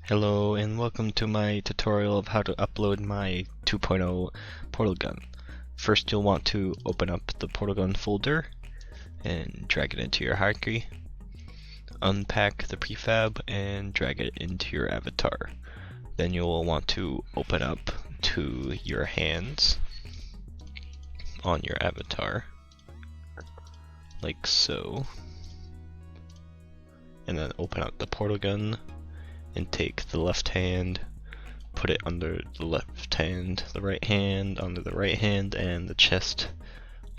Hello and welcome to my tutorial of how to upload my 2.0 Portal Gun. First you'll want to open up the Portal Gun folder and drag it into your hierarchy. Unpack the prefab and drag it into your avatar. Then you'll want to open up to your hands on your avatar, like so. And then open up the Portal Gun and take the left hand, put it under the left hand, the right hand under the right hand, and the chest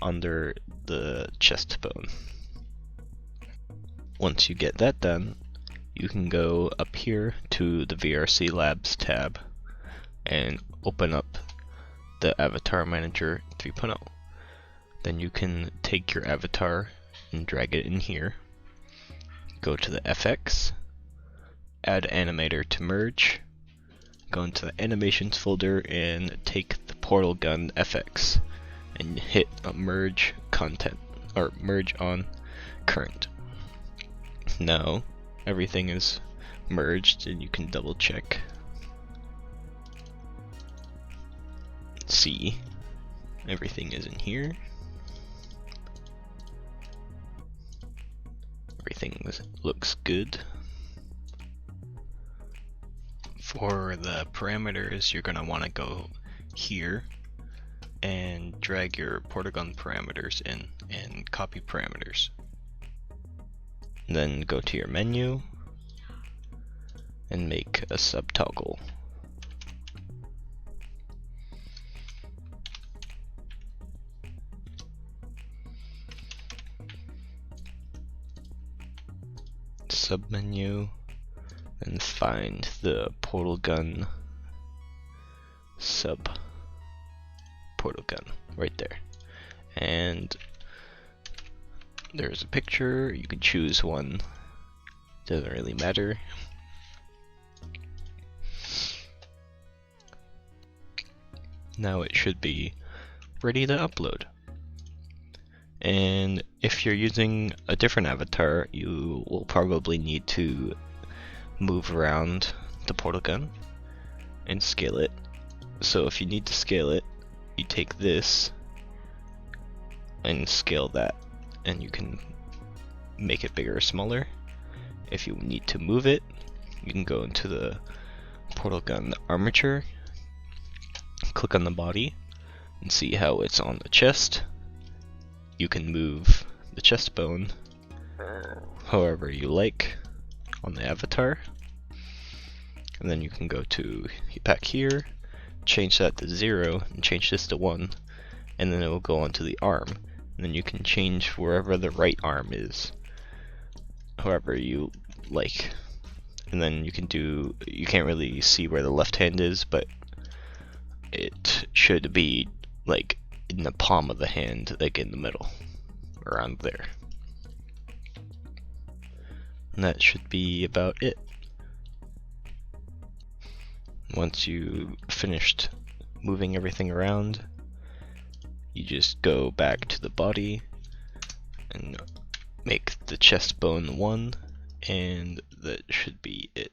under the chest bone. Once you get that done, you can go up here to the VRC Labs tab and open up the Avatar Manager 3.0. Then you can take your avatar and drag it in here, go to the FX, add animator to merge, go into the animations folder and take the Portal Gun FX and hit merge content or merge on current. Now everything is merged and you can double check. See, everything is in here. Everything looks good. For the parameters, you're going to want to go here and drag your Portal Gun parameters in and copy parameters. Then go to your menu and make a sub toggle. Sub menu. And find the Portal Gun sub Portal Gun right there. And there's a picture, you can choose one, doesn't really matter. Now it should be ready to upload. And if you're using a different avatar, you will probably need to move around the Portal Gun and scale it. So if you need to scale it, you take this and scale that, and you can make it bigger or smaller. If you need to move it, you can go into the Portal Gun armature, click on the body, and see how it's on the chest. You can move the chest bone however you like on the avatar, and then you can go to back here, change that to 0 and change this to 1, and then it will go onto the arm, and then you can change wherever the right arm is however you like. And then you can't really see where the left hand is, but it should be like in the palm of the hand, like in the middle, around there. And that should be about it. Once you finished moving everything around, you just go back to the body and make the chest bone 1, and that should be it.